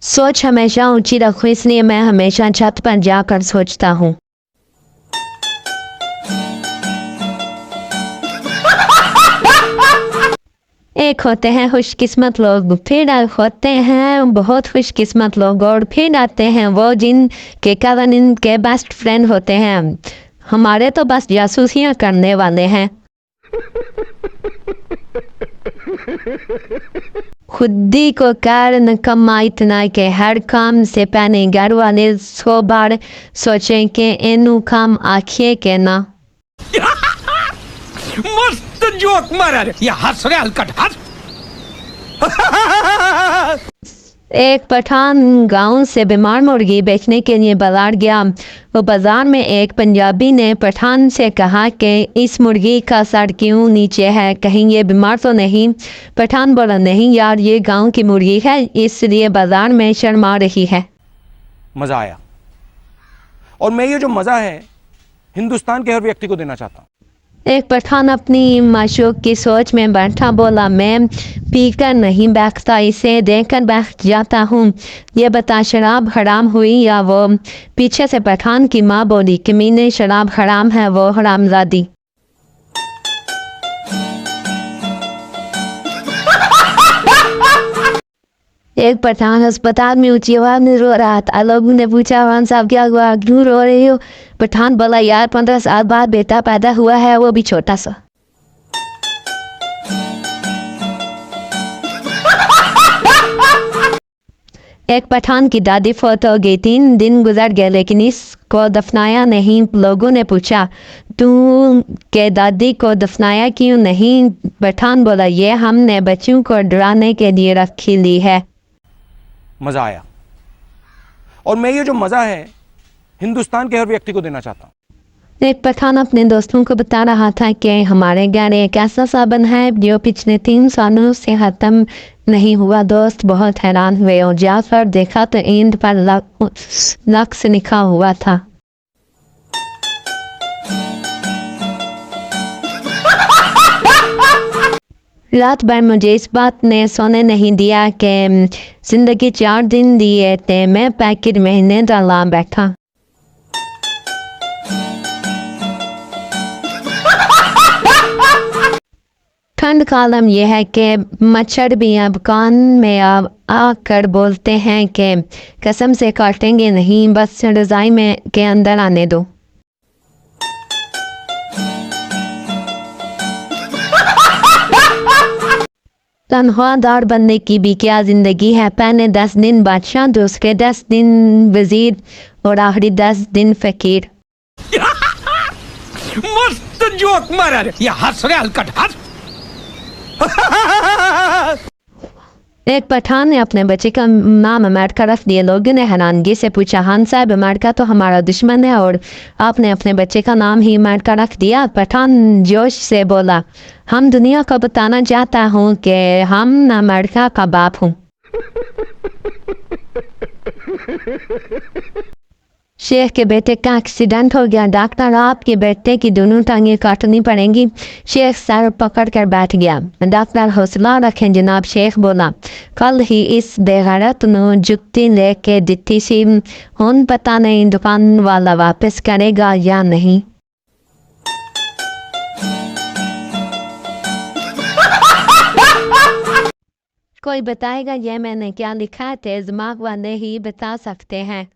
सोच हमेशा ऊंची रखो, इसलिए मैं हमेशा छत पर जाकर सोचता हूँ। एक होते हैं खुशकिस्मत लोग, फिर होते हैं बहुत खुशकिस्मत लोग, और फिर आते हैं वो जिनके कारण इनके बेस्ट फ्रेंड होते हैं। हमारे तो बस जासूसियां करने वाले हैं। खुदी को कारण कमा इतना के हर काम से पहले घर वाले 100 बार सोचें कि इनू काम आखिए के ना। मस्त जोक मारा रे, ये हंस रे हलकट हंस। एक पठान गांव से बीमार मुर्गी बेचने के लिए बाजार गया। वो बाजार में एक पंजाबी ने पठान से कहा कि इस मुर्गी का सर क्यों नीचे है, कहीं ये बीमार तो नहीं। पठान बोला, नहीं यार, ये गांव की मुर्गी है, इसलिए बाजार में शर्मा रही है। मजा आया, और मैं ये जो मजा है हिंदुस्तान के हर व्यक्ति को देना चाहता हूँ। एक पठान अपनी माशूक की सोच में बैठा, बोला, मैं पीकर नहीं बैठता, इसे देखकर बैठ जाता हूँ। ये बता, शराब हराम हुई या वो? पीछे से पठान की माँ बोली, कमीने, शराब हराम है, वो हरामजादी। एक पठान अस्पताल में ऊंची आवाज में रो रहा था। लोगों ने पूछा, खान साहब क्या हुआ, क्यों रो रही हो? पठान बोला, यार 15 साल बाद बेटा पैदा हुआ है, वो भी छोटा सा। एक पठान की दादी फौत हो गई, 3 दिन गुजर गए लेकिन इसको दफनाया नहीं। लोगों ने पूछा, तू के दादी को दफनाया क्यों नहीं? पठान बोला, ये हमने बच्चों को डराने के लिए रखी ली है। मजा आया, और मैं ये जो मजा है हिंदुस्तान के हर व्यक्ति को देना चाहता हूँ। एक पठान अपने दोस्तों को बता रहा था कि हमारे घर एक ऐसा साबन है जो पिछले 3 सालों से खत्म नहीं हुआ। दोस्त बहुत हैरान हुए और जाकर देखा तो ईंट पर लक्स लिखा हुआ था। रात भर मुझे इस बात ने सोने नहीं दिया कि जिंदगी 4 दिन दिए थे, मैं पैकेट महीने डाला बैठा। ठंड कालम यह है कि मच्छर भी अब कान में आकर बोलते हैं कि कसम से काटेंगे नहीं, बस रजाई में के अंदर आने दो। तनख्वाहदार बनने की भी क्या जिंदगी है। पहले 10 दिन बादशाह, दूसरे 10 दिन वजीर और आखिरी 10 दिन फकीर। मस्त जोक मारा रे, ये हंस रे हलकट हंस। एक पठान ने अपने बच्चे का नाम अमेरिका रख दिया। लोगों ने हैरानगी से पूछा, खान साहब अमेरिका तो हमारा दुश्मन है और आपने अपने बच्चे का नाम ही अमेरिका रख दिया। पठान जोश से बोला, हम दुनिया को बताना चाहता हूँ कि हम अमेरिका का बाप हूँ। शेख के बेटे का एक्सीडेंट हो गया, डॉक्टर आपके बेटे की दोनों टांगें काटनी पड़ेंगी। शेख सर पकड़ कर बैठ गया। डॉक्टर, हौसला रखें जनाब। शेख बोला, कल ही इस बेगैरत नु जुत्ती लेके दिती सी, हुन पता नहीं दुकान वाला वापस करेगा या नहीं। कोई बताएगा ये मैंने क्या लिखा है? तेज दिमाग वाले ही बता सकते हैं।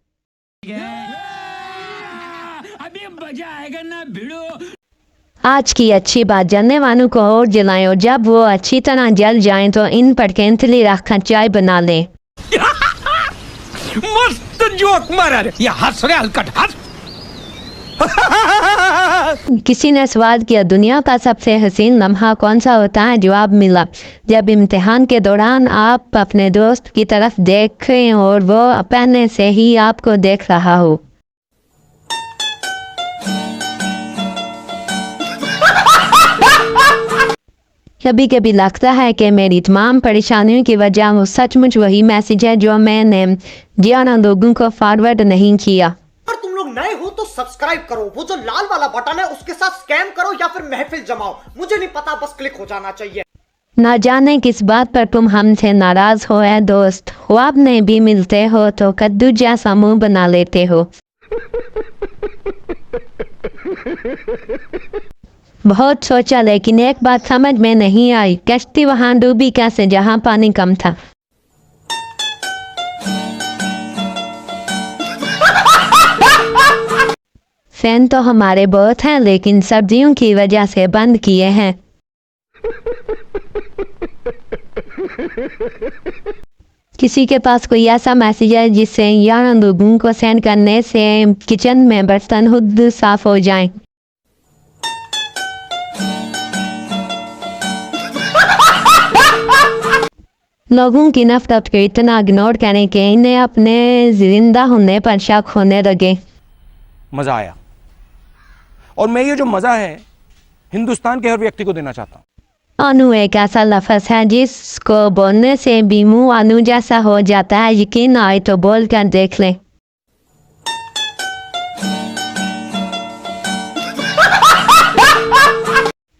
अभी मजा आएगा ना भिड़ो। आज की अच्छी बात जानने वालों को और जलाएं, और जब वो अच्छी तरह जल जाएं तो इन पर केंतली रखकर चाय बना लें। मस्त जोक मारा रे, ये हंस रे हलकट हंस। किसी ने सवाल किया, दुनिया का सबसे हसीन लम्हा कौन सा होता है? जवाब मिला, जब इम्तिहान के दौरान आप अपने दोस्त की तरफ देखें और वो पहले से ही आपको देख रहा हो। कभी कभी लगता है कि मेरी तमाम परेशानियों की वजह वो सचमुच वही मैसेज है जो मैंने ज्यादा लोगों को फॉरवर्ड नहीं किया। अगर तुम लोग नए हो तो सब्सक्राइब करो, वो जो लाल वाला बटन है उसके साथ स्कैम करो या फिर महफिल जमाओ, मुझे नहीं पता, बस क्लिक हो जाना चाहिए। ना जाने किस बात पर तुम हमसे नाराज हो है दोस्त। ख्वाब में भी मिलते हो तो कद्दू जैसा मुंह बना लेते हो। बहुत सोचा लेकिन एक बात समझ में नहीं आई, कश्ती वहां डूबी कैसे जहां पानी कम था। फैन तो हमारे बहुत हैं लेकिन सब्जियों की वजह से बंद किए हैं। किसी के पास कोई ऐसा मैसेज है जिससे 11 लोगों को सेंड करने से किचन में बर्तन खुद साफ हो जाएं। लोगों की नफरत को इतना इग्नोर करने के इन्हें अपने जिंदा होने पर शक होने लगे। मज़ा आया और मैं ये जो मज़ा है हिंदुस्तान के हर व्यक्ति को देना चाहता हूँ। अनु एक ऐसा लफ्ज़ है जिसको बोलने से भी मुंह अनु जैसा हो जाता है। यकीन आए तो बोल कर देख लें।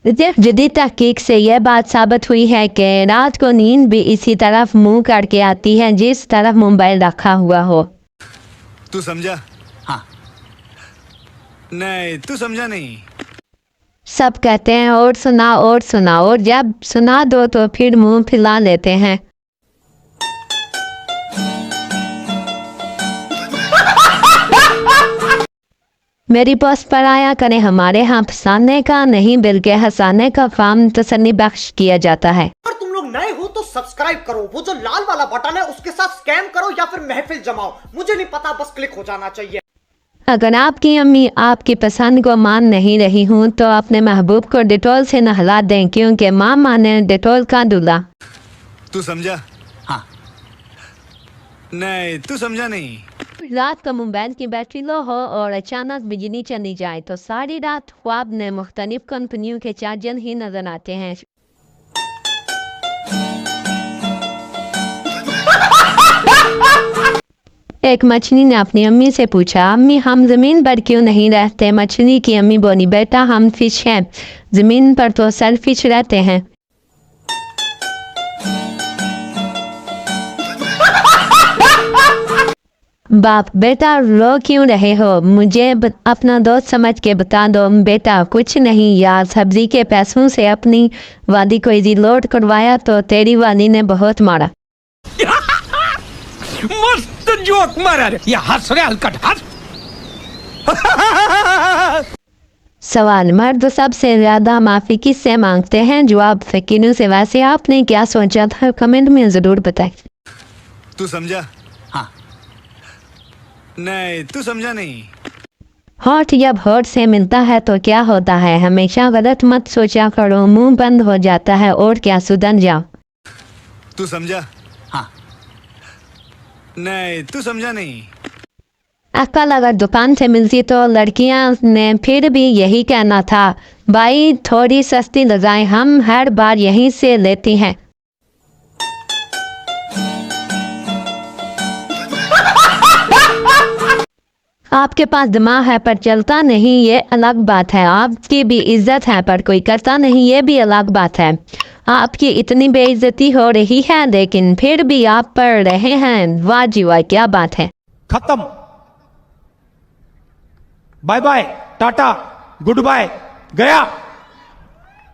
जदीद तहकीक से यह बात साबित हुई है कि रात को नींद भी इसी तरफ मुंह करके आती है जिस तरफ मोबाइल रखा हुआ हो। तू समझा? हाँ। नहीं, तू समझा नहीं। सब कहते हैं और सुना और जब सुना दो तो फिर मुंह फैला लेते हैं। मेरी पोस्ट पर आया करें। हमारे यहाँ फंसाने का नहीं बल्कि हंसाने का काम तसल्ली बख्श किया जाता है। अगर तुम लोग नए हो तो सब्सक्राइब करो, वो जो लाल वाला बटन है उसके साथ स्कैम करो या फिर महफिल जमाओ, मुझे नहीं पता, बस क्लिक हो जाना चाहिए। अगर आपकी अम्मी आपकी पसंद को मान नहीं रही हूँ तो अपने महबूब को डिटॉल से नहला दें क्योंकि माँ माने डिटॉल का दूल्हा। तू समझा? हाँ। नहीं, तू समझा नहीं। रात को मोबाइल की बैटरी लो हो और अचानक बिजली चली जाए तो सारी रात ख्वाब में मुख्तलिफ कंपनियों के चार्जर ही नजर आते हैं। एक मछली ने अपनी अम्मी से पूछा, अम्मी हम जमीन पर क्यों नहीं रहते? मछली की अम्मी बोली, बेटा हम फिश हैं, जमीन पर तो सिर्फ फिश रहते हैं। बाप, बेटा रो क्यों रहे हो? मुझे अपना दोस्त समझ के बता दो। बेटा कुछ नहीं यार, सब्जी के पैसों से अपनी वाली को रिलोड करवाया तो तेरी वाली ने बहुत मारा। मस्त जोक मारा रे, ये हंस रे हलकट हंस। सवाल, मर्द सबसे ज्यादा माफी किससे मांगते हैं? जवाब, फकीरों से। वैसे आपने क्या सोचा था कमेंट में जरूर बताएं। तू समझा? हाँ। नहीं, तू समझा नहीं। हॉट जब हॉट से मिलता है तो क्या होता है? हमेशा गलत मत सोचा करो, मुंह बंद हो जाता है और क्या, सुधर जाओ। तू समझा? हाँ। नहीं, तू समझा नहीं। अक्ल अगर दुकान से मिलती तो लड़कियां ने फिर भी यही कहना था, भाई थोड़ी सस्ती लगाएं, हम हर बार यहीं से लेती हैं। आपके पास दिमाग है पर चलता नहीं, ये अलग बात है। आपकी भी इज्जत है पर कोई करता नहीं, ये भी अलग बात है। आपकी इतनी बेइज्जती हो रही है लेकिन फिर भी आप पढ़ रहे हैं, वाह जी वाह, क्या बात है। खत्म, bye bye, tata, goodbye, गया।